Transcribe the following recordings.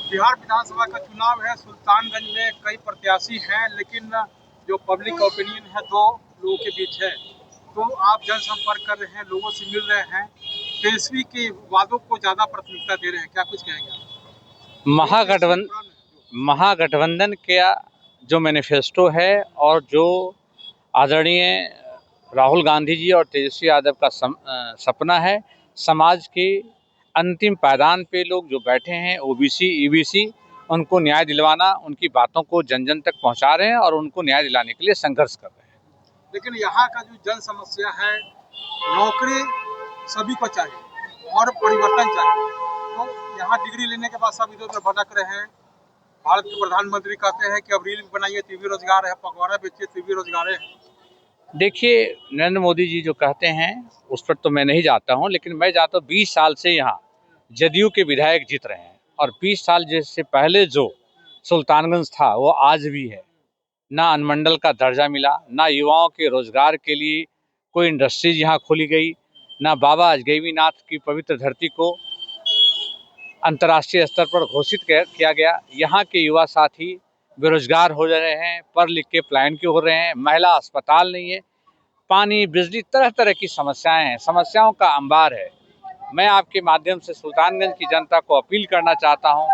बिहार विधानसभा का चुनाव है। सुल्तानगंज में कई प्रत्याशी हैं, लेकिन जो पब्लिक ओपिनियन है दो लोगों के बीच है। तो आप जनसंपर्क कर रहे हैं, लोगों से मिल रहे हैं, तेजस्वी के वादों को ज्यादा प्राथमिकता दे रहे हैं, क्या कुछ कहेंगे? महागठबंधन का जो मैनिफेस्टो है और जो आदरणीय राहुल गांधी जी और तेजस्वी यादव का सपना है, समाज के अंतिम पायदान पे लोग जो बैठे हैं ओबीसी ईबीसी, उनको न्याय दिलवाना, उनकी बातों को जन जन तक पहुंचा रहे हैं और उनको न्याय दिलाने के लिए संघर्ष कर रहे हैं। लेकिन यहाँ का जो जन समस्या है, नौकरी सभी को चाहिए और परिवर्तन चाहिए। तो यहाँ डिग्री लेने के बाद सब इधर उधर भटक रहे हैं। भारत के प्रधानमंत्री कहते हैं कि अब रील बनाइए तो भी रोजगार है, पकवाड़ा बेचिए तो भी रोजगार है। देखिए, नरेंद्र मोदी जी जो कहते हैं उस पर तो मैं नहीं जाता हूं, लेकिन मैं जाता हूं 20 साल से यहाँ जदयू के विधायक जीत रहे हैं और 20 साल जैसे पहले जो सुल्तानगंज था वो आज भी है। ना अनुमंडल का दर्जा मिला, ना युवाओं के रोजगार के लिए कोई इंडस्ट्रीज यहाँ खोली गई, ना बाबा अजगैबीनाथ की पवित्र धरती को अंतर्राष्ट्रीय स्तर पर घोषित किया गया। यहाँ के युवा साथी बेरोजगार हो रहे हैं, पढ़ लिख के पलायन क्यों हो रहे हैं, महिला अस्पताल नहीं है, पानी बिजली तरह तरह की समस्याएं हैं, समस्याओं का अंबार है। मैं आपके माध्यम से सुल्तानगंज की जनता को अपील करना चाहता हूं,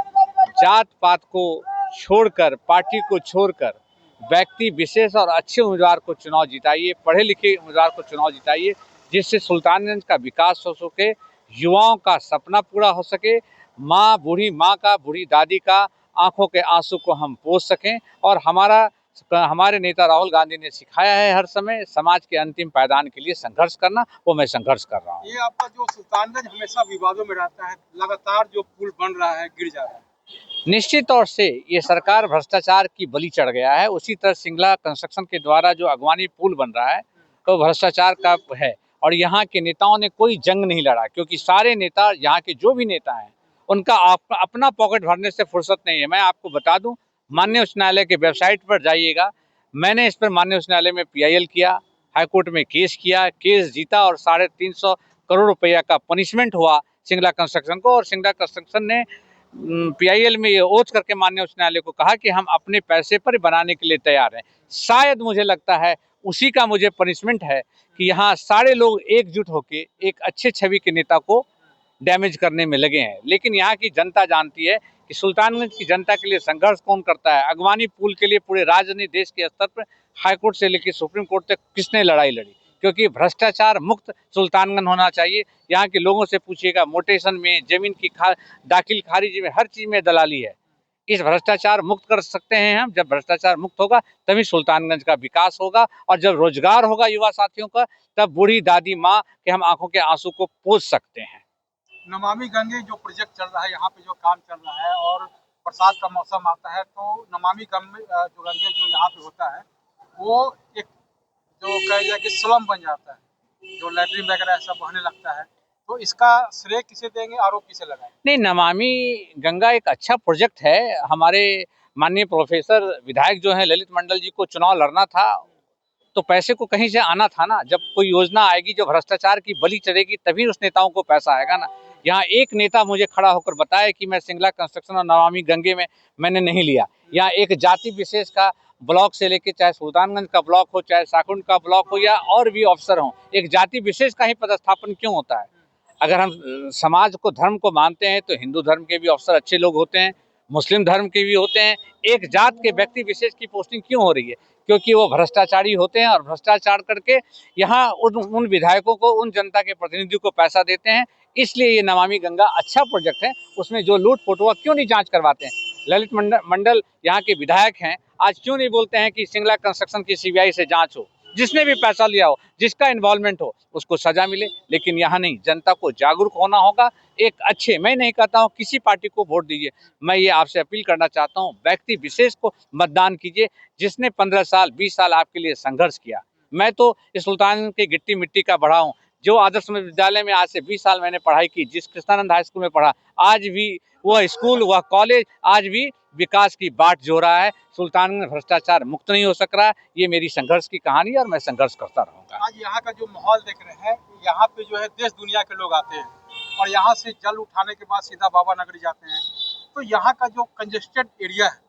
जात पात को छोड़कर, पार्टी को छोड़कर व्यक्ति विशेष और अच्छे उम्मीदवार को चुनाव जिताइए, पढ़े लिखे उम्मीदवार को चुनाव जिताइए, जिससे सुल्तानगंज का विकास हो सके, युवाओं का सपना पूरा हो सके, बूढ़ी माँ का, बूढ़ी दादी का आंखों के आंसू को हम पोंछ सकें। और हमारे नेता राहुल गांधी ने सिखाया है हर समय समाज के अंतिम पायदान के लिए संघर्ष करना, वो मैं संघर्ष कर रहा हूँ। ये आपका जो सुल्तानगंज हमेशा विवादों में रहता है, लगातार जो पुल बन रहा है गिर जा रहा है। निश्चित तौर से ये सरकार भ्रष्टाचार की बलि चढ़ गया है। उसी तरह सिंगला कंस्ट्रक्शन के द्वारा जो अगवानी पुल बन रहा है तो भ्रष्टाचार का है, और यहाँ के नेताओं ने कोई जंग नहीं लड़ा, क्योंकि सारे नेता, यहाँ के जो भी नेता हैं, उनका अपना पॉकेट भरने से फुर्सत नहीं है। मैं आपको बता दूं, माननीय उच्च न्यायालय के वेबसाइट पर जाइएगा, मैंने इस पर माननीय उच्च न्यायालय में PIL किया, हाईकोर्ट में केस किया, केस जीता और 350 करोड़ रुपया का पनिशमेंट हुआ सिंगला कंस्ट्रक्शन को। और सिंगला कंस्ट्रक्शन ने PIL में ये ओथ करके माननीय उच्च न्यायालय को कहा कि हम अपने पैसे पर बनाने के लिए तैयार हैं। शायद मुझे लगता है उसी का मुझे पनिशमेंट है कि यहाँ सारे लोग एकजुट होकर एक अच्छे छवि के नेता को डैमेज करने में लगे हैं। लेकिन यहाँ की जनता जानती है कि सुल्तानगंज की जनता के लिए संघर्ष कौन करता है। अगवानी पुल के लिए पूरे राजनीति देश के स्तर पर हाईकोर्ट से लेकर सुप्रीम कोर्ट तक किसने लड़ाई लड़ी, क्योंकि भ्रष्टाचार मुक्त सुल्तानगंज होना चाहिए। यहाँ के लोगों से पूछिएगा, मोटेशन में, जमीन की दाखिल खारिज में, हर चीज में दलाली है। इस भ्रष्टाचार मुक्त कर सकते हैं हम। जब भ्रष्टाचार मुक्त होगा तभी सुल्तानगंज का विकास होगा, और जब रोजगार होगा युवा साथियों का, तब बूढ़ी दादी माँ के हम आंखों के आंसू को पोंछ सकते हैं। नमामि गंगे जो प्रोजेक्ट चल रहा है, यहाँ पे जो काम चल रहा है, और बरसात का मौसम आता है तो नमामि गंगे जो यहाँ पे होता है वो एक जो कह जाए कि स्लम बन जाता है, जो लैट्रिन वगैरह ऐसा बहने लगता है। तो इसका श्रेय किसे देंगे, आरोप किसे लगाएंगे? नहीं, नमामि गंगा एक अच्छा प्रोजेक्ट है। हमारे माननीय प्रोफेसर विधायक जो हैं ललित मंडल जी को चुनाव लड़ना था तो पैसे को कहीं से आना था ना। जब कोई योजना आएगी जो भ्रष्टाचार की बलि चढ़ेगी तभी उस नेताओं को पैसा आएगा ना। यहाँ एक नेता मुझे खड़ा होकर बताए कि मैं सिंगला कंस्ट्रक्शन और नमामि गंगे में मैंने नहीं लिया। यहाँ एक जाति विशेष का ब्लॉक से लेके, चाहे सुल्तानगंज का ब्लॉक हो, चाहे साकुंड का ब्लॉक हो, या और भी अफसर हो, एक जाति विशेष का ही पदस्थापन क्यों होता है? अगर हम समाज को, धर्म को मानते हैं तो हिंदू धर्म के भी अफसर अच्छे लोग होते हैं, मुस्लिम धर्म के भी होते हैं। एक जात के व्यक्ति विशेष की पोस्टिंग क्यों हो रही है? क्योंकि वो भ्रष्टाचारी होते हैं और भ्रष्टाचार करके यहाँ उन विधायकों को, उन जनता के प्रतिनिधियों को पैसा देते हैं। इसलिए ये नमामि गंगा अच्छा प्रोजेक्ट है। उसमें जो लूट फूट हुआ क्यों नहीं जांच करवाते हैं? ललित मंडल यहाँ के विधायक हैं, आज क्यों नहीं बोलते हैं कि सिंगला कंस्ट्रक्शन की CBI से जांच हो, जिसने भी पैसा लिया हो, जिसका इन्वॉल्वमेंट हो, उसको सजा मिले। लेकिन यहाँ नहीं, जनता को जागरूक होना होगा। एक अच्छे, मैं नहीं कहता हूँ किसी पार्टी को वोट दीजिए, मैं ये आपसे अपील करना चाहता हूँ, व्यक्ति विशेष को मतदान कीजिए जिसने 15 साल 20 साल आपके लिए संघर्ष किया। मैं तो इस सुल्तान की गिट्टी मिट्टी का बढ़ा हूँ। जो आदर्श विद्यालय में आज से 20 साल मैंने पढ़ाई की, जिस कृष्णानंद हाई स्कूल में पढ़ा, आज भी वह स्कूल, वह कॉलेज आज भी विकास की बाट जो रहा है। सुल्तानगंज भ्रष्टाचार मुक्त नहीं हो सक रहा। ये मेरी संघर्ष की कहानी है और मैं संघर्ष करता रहूंगा। आज यहाँ का जो माहौल देख रहे हैं, यहाँ पे जो है देश दुनिया के लोग आते हैं और यहाँ से जल उठाने के बाद सीधा बाबा नगरी जाते हैं। तो यहाँ का जो कंजेस्टेड एरिया है,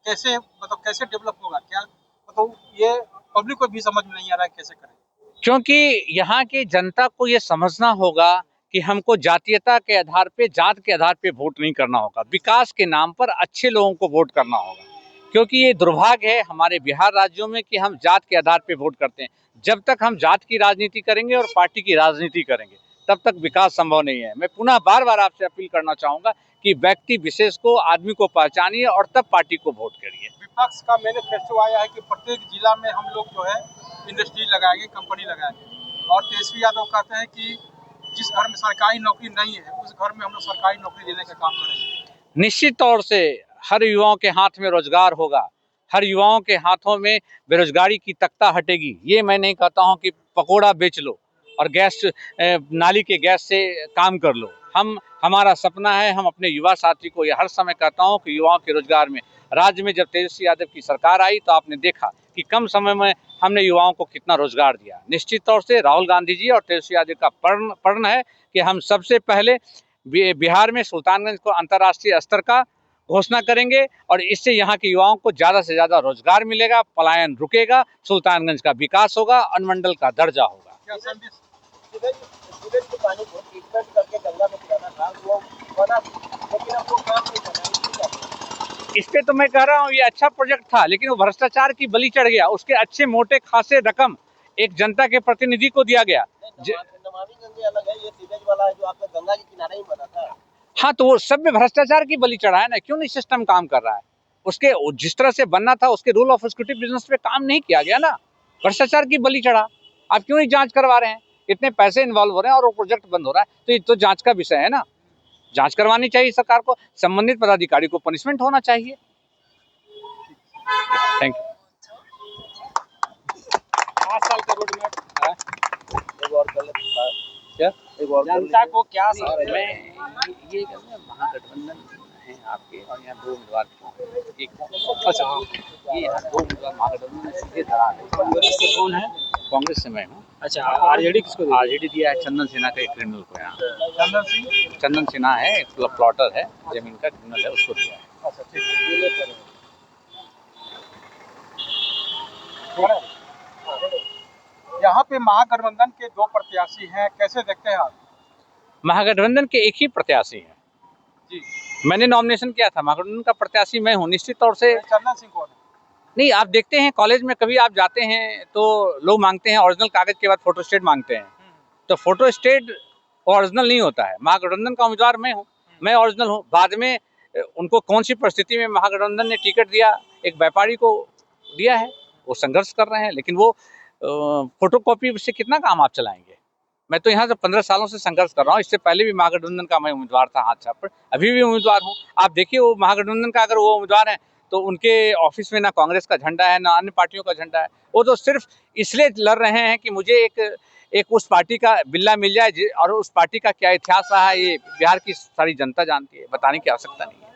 कैसे मतलब कैसे डेवलप होगा, क्या मतलब ये पब्लिक को भी समझ में नहीं आ रहा है कैसे करें। क्योंकि यहाँ की जनता को ये समझना होगा कि हमको जातीयता के आधार पे, जात के आधार पे वोट नहीं करना होगा। विकास के नाम पर अच्छे लोगों को वोट करना होगा। क्योंकि ये दुर्भाग्य है हमारे बिहार राज्यों में कि हम जात के आधार पे वोट करते हैं। जब तक हम जात की राजनीति करेंगे और पार्टी की राजनीति करेंगे, तब तक विकास संभव नहीं है। मैं पुनः बार बार आपसे अपील करना चाहूंगा कि व्यक्ति विशेष को, आदमी को पहचानिए और तब पार्टी को वोट करिए। विपक्ष का मैनिफेस्टो आया है कि प्रत्येक जिला में हम लोग जो है इंडस्ट्री लगाएंगे, कंपनी लगाएंगे, और तेजस्वी यादव कहते हैं कि जिस घर में सरकारी नौकरी नहीं है उस घर में हम लोग सरकारी नौकरी देने का काम करेंगे। निश्चित तौर से हर युवाओं के हाथ में रोजगार होगा, हर युवाओं के हाथों में बेरोजगारी की तख्ता हटेगी। ये मैं नहीं कहता हूं कि पकोड़ा बेच लो और गैस, नाली के गैस से काम कर लो। हमारा सपना है, हम अपने युवा साथी को ये हर समय कहता हूं कि युवाओं के रोजगार में, राज्य में जब तेजस्वी यादव की सरकार आई तो आपने देखा कि कम समय में हमने युवाओं को कितना रोजगार दिया। निश्चित तौर से राहुल गांधी जी और तेजस्वी यादव का प्रण है कि हम सबसे पहले बिहार में सुल्तानगंज को अंतर्राष्ट्रीय स्तर का घोषणा करेंगे और इससे यहाँ के युवाओं को ज़्यादा से ज़्यादा रोजगार मिलेगा, पलायन रुकेगा, सुल्तानगंज का विकास होगा, अनुमंडल का दर्जा होगा। क्या संदेश? के पानी को ट्रीटमेंट करके गंगा में गिराना था, वो बना, लेकिन अब वो काम नहीं कर रहा है। इस पे तो मैं कह रहा हूँ ये अच्छा प्रोजेक्ट था, लेकिन वो भ्रष्टाचार की बलि चढ़ गया। उसके अच्छे मोटे खासे रकम एक जनता के प्रतिनिधि को दिया गया। नमामि गंगे अलग है, ये सीवेज वाला है जो आपका गंगा के किनारे ही बना था। हाँ, तो वो सब में भ्रष्टाचार की बलि चढ़ा है ना। क्यों नहीं सिस्टम काम कर रहा है? उसके जिस तरह से बनना था उसके रूल ऑफ एक्जीक्यूटिव बिजनेस पे काम नहीं किया गया ना, भ्रष्टाचार की बलि चढ़ा। आप क्यों नहीं जांच करवा रहे हैं? इतने पैसे इन्वॉल्व हो रहे हैं और वो प्रोजेक्ट बंद हो रहा है, तो ये तो जांच का विषय है ना। जांच करवानी चाहिए सरकार को, संबंधित पदाधिकारी को पनिशमेंट होना चाहिए। Thank you. 5 साल का रोड मैप एक और गलत था, क्या एक और जनता को क्या मैं ये महागठबंधन है आपके, और यहाँ 2 उम्मीदवार एक, अच्छा ये यहाँ 2 उम्मीदवार महागठबंधन में सीधे धरा है। कांग्रेस से कौन है? कांग्रेस से मैं हूँ। अच्छा, आरजेडी किसको दिया? आरजेडी दिया है चंदन सिन्हा का एक क्रिमिनल को। यहाँ चंदन सिंह। चंदन सिन्हा है, एक प्लॉटर है, जमीन का क्रिमिनल है, उसको दिया है। अच्छा, ठीक है। यहाँ पे महागठबंधन के 2 प्रत्याशी हैं, कैसे देखते हैं आप? महागठबंधन के एक ही प्रत्याशी हैं जी। मैंने नॉमिनेशन किया था, महागठबंधन का प्रत्याशी मैं हूँ। निश्चित तौर से चंदन सिंह कौन है? नहीं, आप देखते हैं कॉलेज में कभी आप जाते हैं तो लोग मांगते हैं ओरिजिनल कागज के बाद फोटोस्टेट मांगते हैं, तो फोटोस्टेट ओरिजिनल नहीं होता है। महागठबंधन का उम्मीदवार मैं हूँ, मैं ओरिजिनल हूँ। बाद में उनको कौन सी परिस्थिति में महागठबंधन ने टिकट दिया, एक व्यापारी को दिया है, वो संघर्ष कर रहे हैं, लेकिन वो फोटोकॉपी से कितना काम आप चलाएंगे। मैं तो यहाँ से 15 सालों से संघर्ष कर रहा हूँ। इससे पहले भी महागठबंधन का मैं उम्मीदवार था हाथ छाप पर, अभी भी उम्मीदवार हूँ। आप देखिए वो महागठबंधन का अगर वो उम्मीदवार है तो उनके ऑफिस में ना कांग्रेस का झंडा है ना अन्य पार्टियों का झंडा है। वो तो सिर्फ इसलिए लड़ रहे हैं कि मुझे एक उस पार्टी का बिल्ला मिल जाए, और उस पार्टी का क्या इतिहास रहा है ये बिहार की सारी जनता जानती है, बताने की आवश्यकता नहीं है।